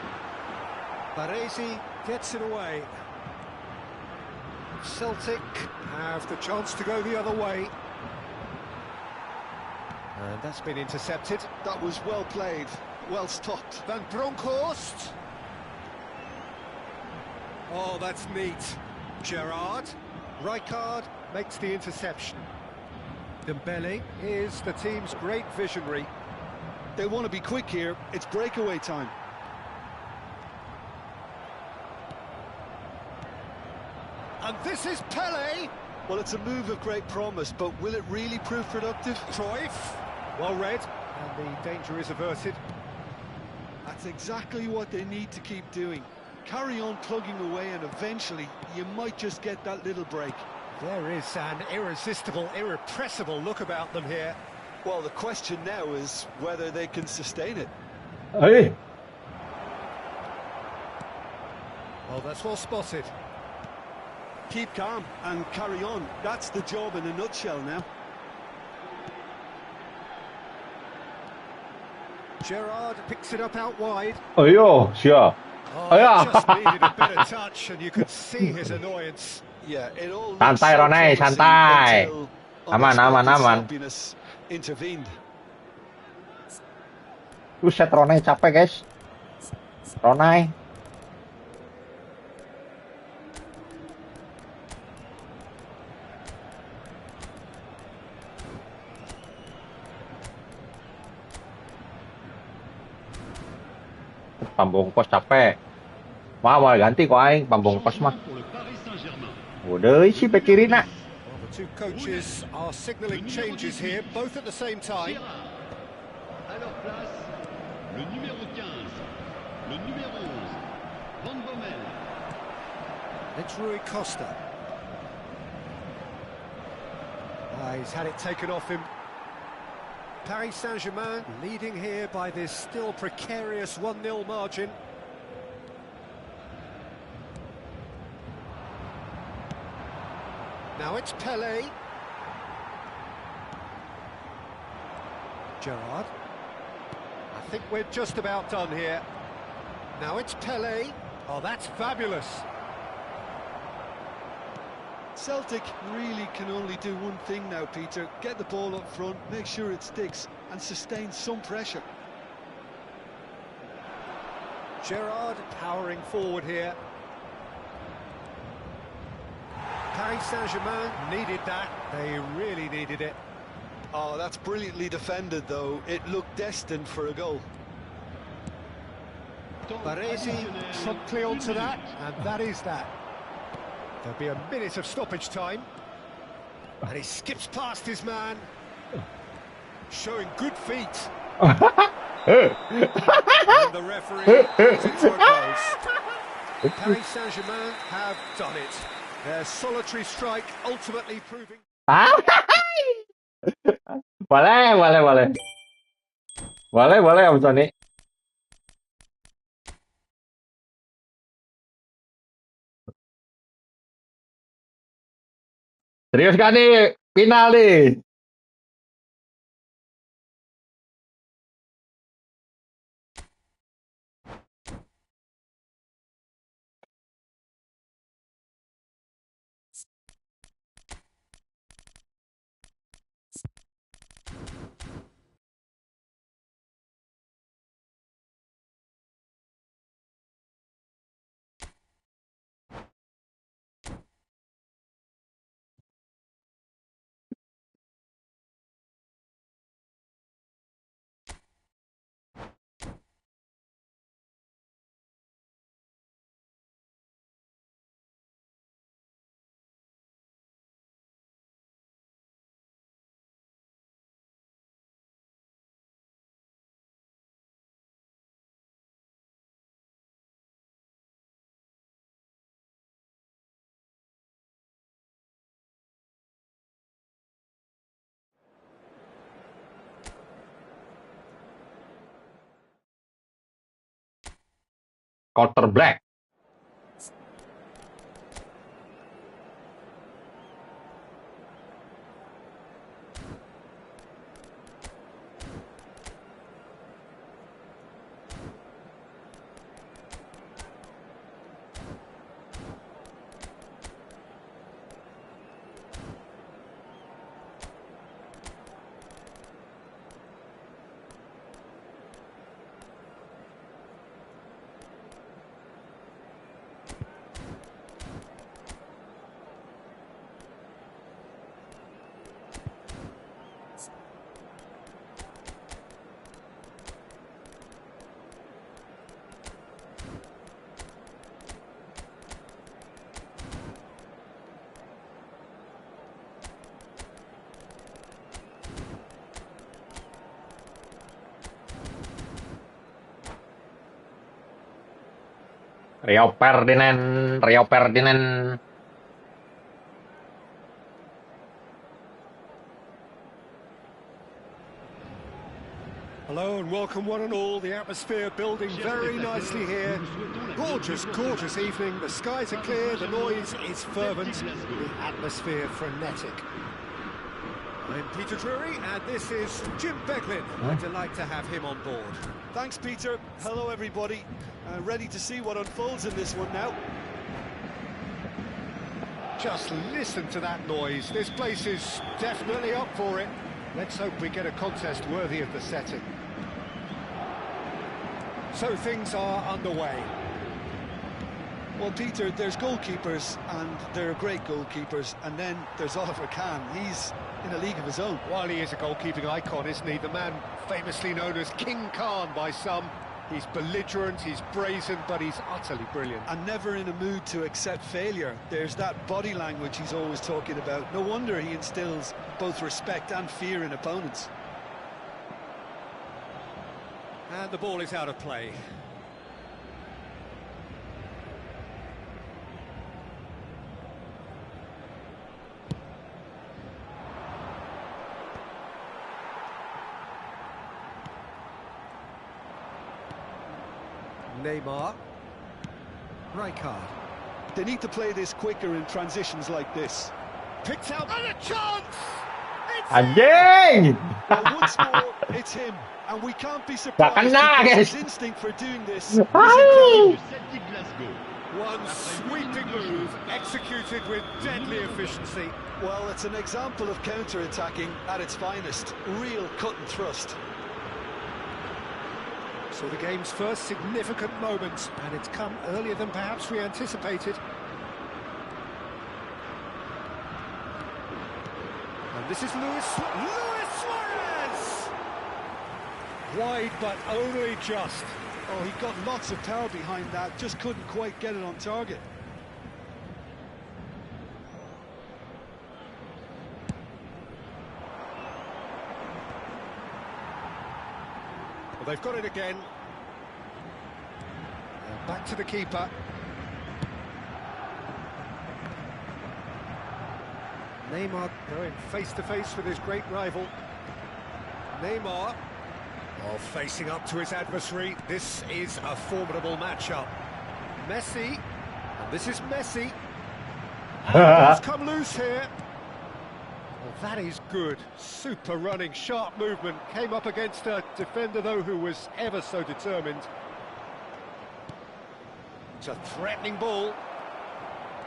Baresi gets it away. Celtic have the chance to go the other way. And that's been intercepted. That was well played, well stopped. Van Bronckhorst. Oh, that's neat. Gerrard. Rijkaard makes the interception. Dembele is the team's great visionary. They want to be quick here. It's breakaway time. And this is Pele. Well, it's a move of great promise, but will it really prove productive? Cruyff. Well read. And the danger is averted. That's exactly what they need to keep doing. Carry on plugging away, and eventually you might just get that little break. There is an irresistible, irrepressible look about them here. Well, the question now is whether they can sustain it. Hey. Well, that's well spotted. Keep calm and carry on. That's the job in a nutshell now. Gerrard picks it up out wide. Ayo, siap. Oh, Oh, yeah. just needed a better touch, and you could see his annoyance. Yeah, it all looks Santai, so Ronai, promising santai. until Aman, aman, unexpected aman. sloppiness intervened. Buset, Ronai capek, guys. Ronai. Pambung pos capek. Mau ganti kok aing pambung pos mah. Changement pour le Paris Saint-Germain. Udah isi bek kiri nak. Well, the two coaches are signalling changes here, both at the same time. Gérard. À leur place, le numéro 15, le numéro 11, Van Bommel. It's Rui Costa. He's had it taken off him. Paris Saint-Germain leading here by this still precarious 1-0 margin. Now it's Pelé. Gerrard. I think we're just about done here. Now it's Pelé. Oh, that's fabulous. Celtic really can only do one thing now, Peter. Get the ball up front, make sure it sticks, and sustain some pressure. Gerrard powering forward here. Paris Saint-Germain needed that. They really needed it. Oh, that's brilliantly defended, though. It looked destined for a goal. Baresi promptly onto that, and that is that. There'll be a minute of stoppage time. And he skips past his man. Showing good feet. And the referee brings it to a close. Paris Saint-Germain have done it. Their solitary strike ultimately proving... Boleh. Boleh Om Sony. Serius gak nih? Final nih. Counter black. Rio Ferdinand. Hello and welcome one and all. The atmosphere building very nicely here. Gorgeous evening. The skies are clear, the noise is fervent, the atmosphere frenetic. I'm Peter Drury and this is Jim Beglin. A delight to have him on board. Thanks, Peter. Hello, everybody. Ready to see what unfolds in this one now. Just listen to that noise. This place is definitely up for it. Let's hope we get a contest worthy of the setting. So things are underway. Well, Peter, there's goalkeepers, and there are great goalkeepers, and then there's Oliver Kahn. He's in a league of his own. While he is a goalkeeping icon, isn't he? The man famously known as King Khan by some. He's belligerent, he's brazen, but he's utterly brilliant. And never in a mood to accept failure. There's that body language he's always talking about. No wonder he instills both respect and fear in opponents. And the ball is out of play. Neymar. Rijkaard. They need to play this quicker in transitions like this. Picked out and a chance! It's Anjing! Well, once more, it's him. And we can't be Gak surprised kena, because guys. his instinct for doing this is Hai! incredible. Celtic Glasgow. one sweeping move executed with deadly efficiency. Well, it's an example of counter-attacking at its finest. Real cut and thrust. So the game's first significant moment, and it's come earlier than perhaps we anticipated. And this is Luis Suarez! Wide, but only just. Oh, he got lots of power behind that, just couldn't quite get it on target. Well, they've got it again. And back to the keeper. Neymar going face-to-face with his great rival. Neymar, facing up to his adversary. This is a formidable matchup. Messi, and this is Messi. And the ball's come loose here. Well, that is good. Super running, sharp movement. Came up against a defender, though, who was ever so determined. It's a threatening ball.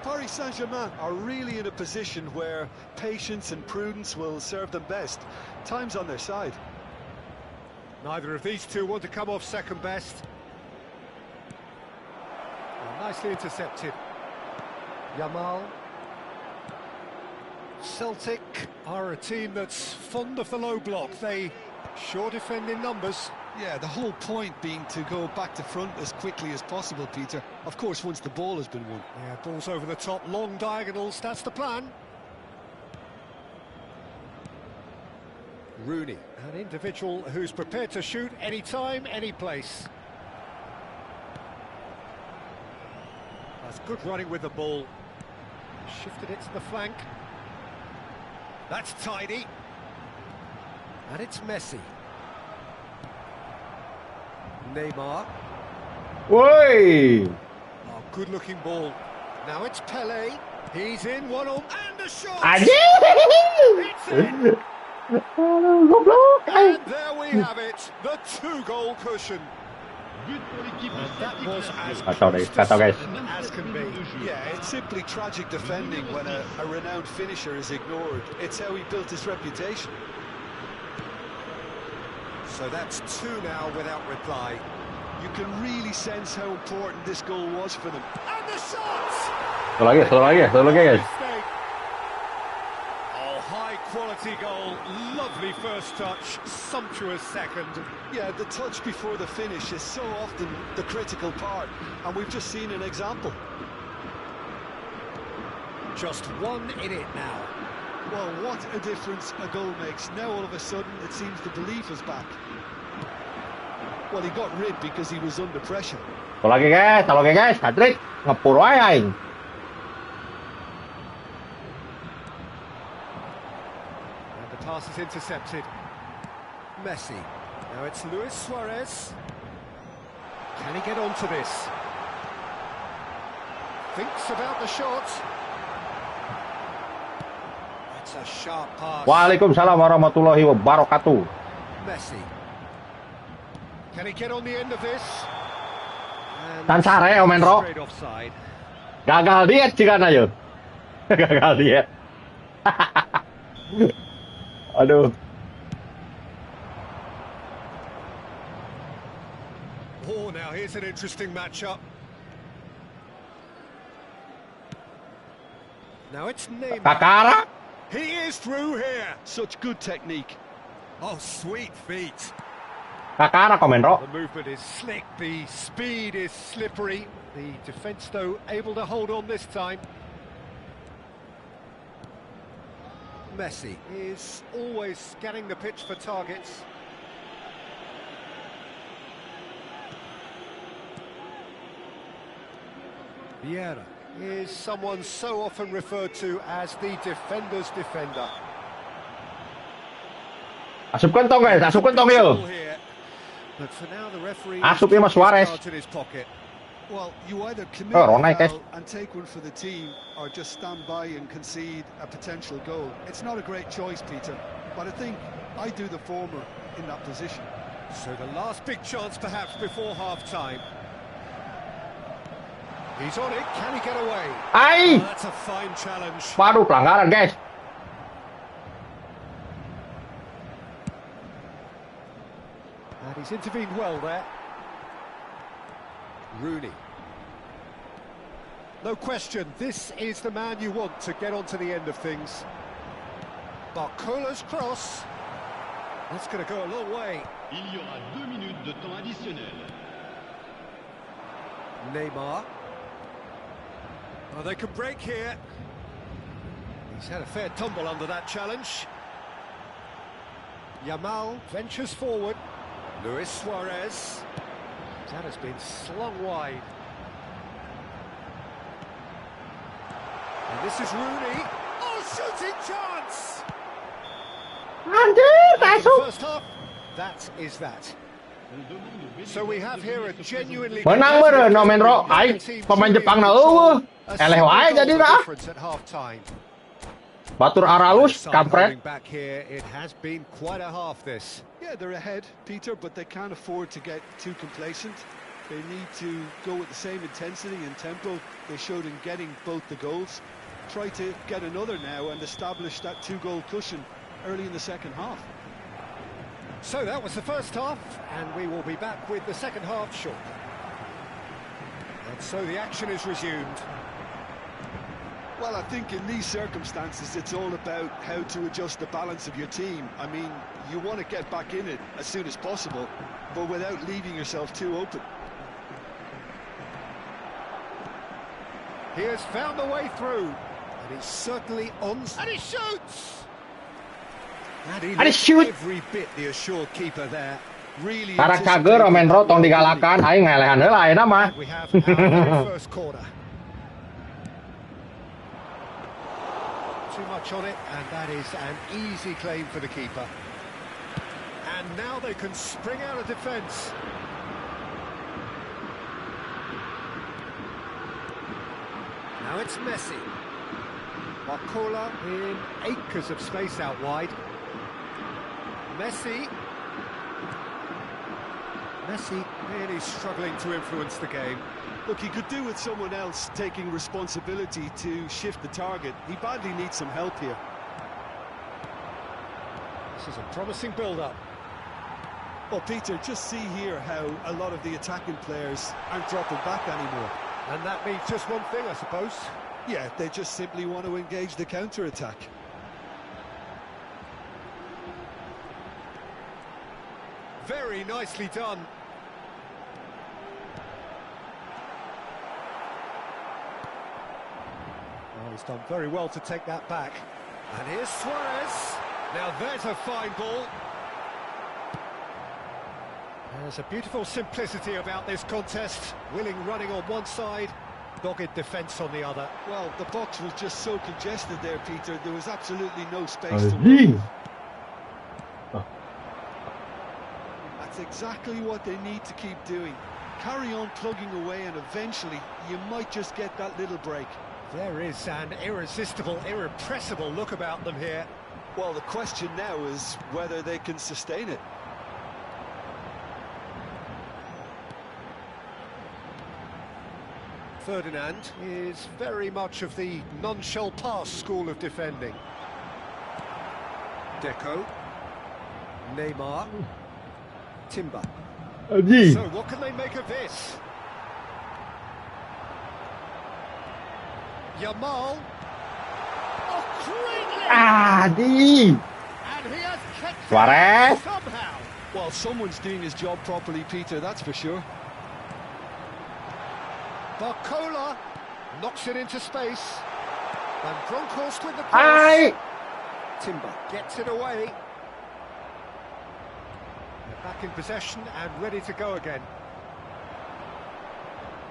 Paris Saint-Germain are really in a position where patience and prudence will serve them best. Time's on their side. Neither of these two want to come off second best. Well, nicely intercepted. Yamal. Celtic are a team that's fond of the low block. They sure defend in numbers. Yeah, the whole point being to go back to front as quickly as possible, Peter. Of course, once the ball has been won. Yeah, balls over the top, long diagonals, that's the plan. Rooney, an individual who's prepared to shoot any time, any place. That's good running with the ball. Shifted it to the flank. That's tidy. And it's Messi. Neymar. Woi! Oh, good-looking ball. Now it's Pele. He's in, one on, and a shot! Anjing! It's in! Aduh, goblok! And there we have it, the two-goal cushion. But pour l'équipe de That Celtic was Glasgow. as Kacau close kacau, guys. to as can be. Yeah, it's simply tragic defending when a renowned finisher is ignored. It's how he built his reputation. So that's two now without reply. You can really sense how important this goal was for them. And the shot! Satu lagi, guys. Mistake. Oh, high-quality goal, lovely first touch, sumptuous second. Yeah, the touch before the finish is so often the critical part, and we've just seen an example. Just one in it now. Well, what a difference a goal makes. Now all of a sudden it seems the belief is back. Well, he got rid because he was under pressure. Satu lagi, guys. Hat-trick. Ngepur wae aing. And the pass is intercepted. Messi. Now it's Luis Suarez. Can he get onto this? Thinks about the shot. That's a sharp pass. Waalaikumsalam warahmatullahi wabarakatuh. Messi. Can he get on the end of this? And Tan sare, Omen Ro. straight offside. Gagal diet jika na yuk. Gagal dia. Aduh. Oh, now here's an interesting matchup. Now it's Neymar. Kakara. He is through here. Such good technique. Oh, sweet feet. Kakara Komendro. The movement is slick, the speed is slippery. The defence, though, able to hold on this time. Messi is always scanning the pitch for targets. Vieira is someone so often referred to as the defender's defender. Asupkan tong guys, asupkan tong Ball yo. here. But for now, the referee Asup Mas has Suarez. cards in his pocket. Well, you either commit Oh, a Ronald, guys. foul and take one for the team, or just stand by and concede a potential goal. It's not a great choice, Peter, but I think I do the former in that position. So the last big chance, perhaps, before half-time. He's on it. Can he get away? Oh, Ai. that's a fine challenge. Waduh, pelanggaran guys. And he's intervened well there. Rooney. No question, this is the man you want to get onto the end of things. Barcola's cross. That's going to go a long way. Il y aura 2 minutes de temps additionnel. Neymar. Oh, they can break here. He's had a fair tumble under that challenge. Yamal ventures forward. Luis Suarez. That has been slung wide. And this is Rooney. Oh, shooting chance! Anjir, And for the masuk. first half, that is that. So we have here a genuinely Menang meureun no Menro. Ai, pemain Jepang na eueuh. Eleh wae jadi dah. at half time. Batur aralus, kampret. Back here, it has been quite a half this. Yeah, they're ahead, Peter, but they can't afford to get too complacent. They need to go with the same intensity and tempo they showed in getting both the goals. Try to get another now and establish that 2-goal cushion early in the second half. So that was the first half, and we will be back with the second half shortly. And so the action is resumed. Well, I think in these circumstances, it's all about how to adjust the balance of your team. I mean, you want to get back in it as soon as possible, but without leaving yourself too open. He has found the way through, and he's certainly on. And he shoots! And he looks shoot. every bit the assured keeper there. Really Karak cager Menro tong digalakan, aing ngelehan heula ayeuna mah. we have our very first corner. Too much on it, and that is an easy claim for the keeper. And now they can spring out of defence. Now it's Messi. Barcola in acres of space out wide. Messi really struggling to influence the game. Look, he could do with someone else taking responsibility to shift the target. He badly needs some help here. This is a promising build-up. Well, Peter, just see here how a lot of the attacking players aren't dropping back anymore. And that means just one thing, I suppose. Yeah, they just simply want to engage the counter-attack. Very nicely done. Oh, he's done very well to take that back. And here's Suarez. Now there's a fine ball. There's a beautiful simplicity about this contest. Willing running on one side, dogged defence on the other. Well, the box was just so congested there, Peter. There was absolutely no space to work. That's exactly what they need to keep doing. Carry on plugging away, and eventually you might just get that little break. There is an irresistible, irrepressible look about them here. Well, the question now is whether they can sustain it. Ferdinand is very much of the non-shell pass school of defending. Deco. Neymar. Timber. Gì? So what can they make of this? Yamal. Oh, great Gì? and he has kept Suarez. it somehow. Well, someone's doing his job properly, Peter, that's for sure. Barcola knocks it into space. And Bronkhorst with the cross. Ai! Timber gets it away. They're back in possession and ready to go again.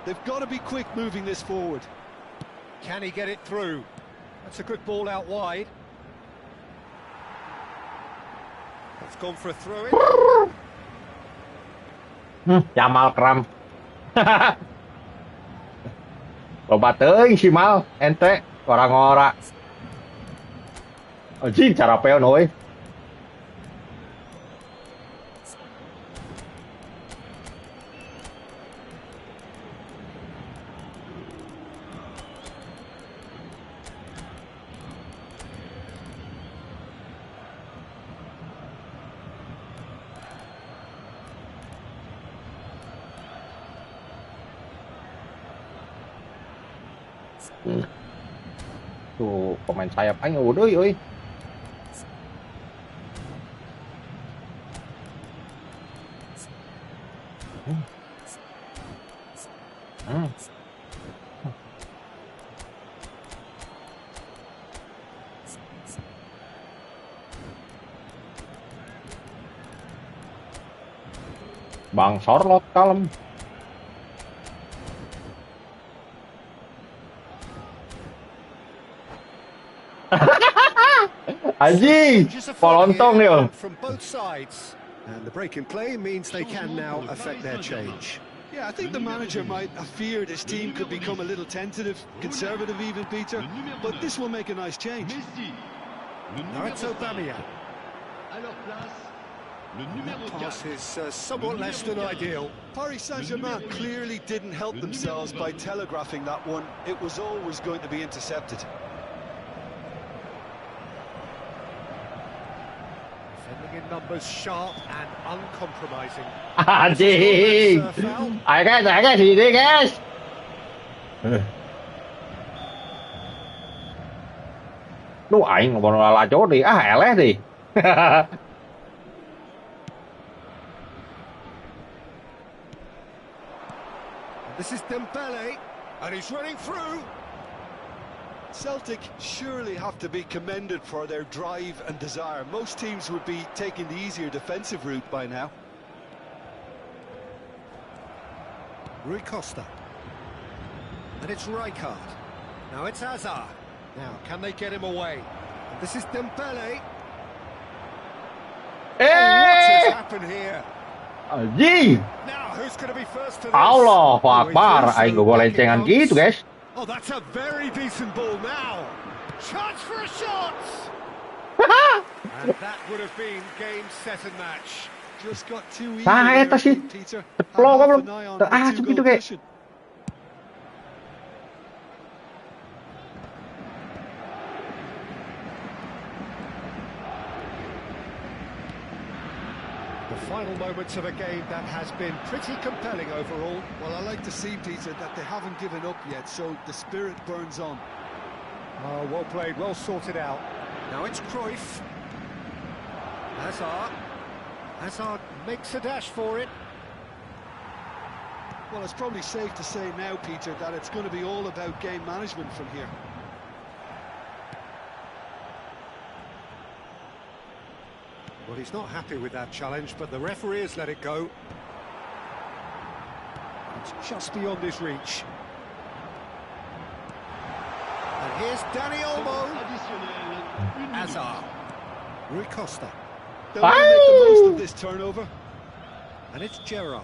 They've got to be quick moving this forward. Can he get it through? That's a good ball out wide. It's gone for a throw-in. Jamal kram. Loba teuing si Mal, ente, ora-ngora. Anjing, cara peon euy. Tuh, pemain sayap aing udah euy. Bang Sorlot kalem. Anjing, polontong dia. From both sides. And the break in play means they can now affect their change. Yeah, I think the manager might have feared his team could become a little tentative, conservative even, Peter, but this will make a nice change. Messi. Le Now it's numéro 5. Aubameyang. À leur place, le numéro 4. Pass is somewhat less than ideal. Paris Saint-Germain clearly didn't help themselves by telegraphing that one. It was always going to be intercepted. Defending in numbers sharp and uncompromising. Anjing. Ai cái gì đi guys. Lu aing mau là chỗ đi eleh đi. This is Dembele, and he's running through. Celtic surely have to be commended for their drive and desire. Most teams would be taking the easier defensive route by now. Rui Costa. And it's Rijkaard. Now it's Hazard. Now, can they get him away? And this is Dembele. What has Eh, happened here? anjing. Now, who's going to be first to this? Allah Oh, Akbar, it's aing also gua backing lencengan out. gitu guys. Oh, that's a very decent ball now. Chance for a shot. And that would have been game, set and match. Just got too easy Nah, there, eta sih. Peter. Ceplok Have belum. an eye on Teu the asup two-goal gitu kayak. cushion. The final moments of a game that has been pretty compelling overall. Well, I like to see, Peter, that they haven't given up yet, so the spirit burns on. Oh, well played, well sorted out. Now it's Cruyff. Hazard. Hazard makes a dash for it. Well, it's probably safe to say now, Peter, that it's going to be all about game management from here. Well, he's not happy with that challenge, but the referee has let it go. It's just beyond his reach. And here's Danny Olmo. Additionnel. Une minute. Hazard. Rui Costa. They'll want to make the most of this turnover. And it's Gerrard.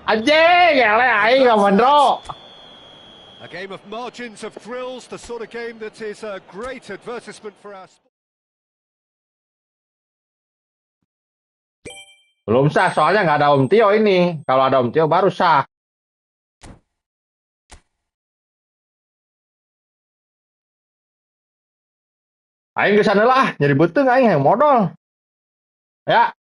Anjing, eleh aing enggak mandro. A game of margins, of thrills, the sort of game that is a great advertisement for us. Belum sah soalnya nggak ada Om Tio ini. Kalau ada Om Tio baru sah. Aing ke sana lah, nyari beuteung aing yang modal. Ya.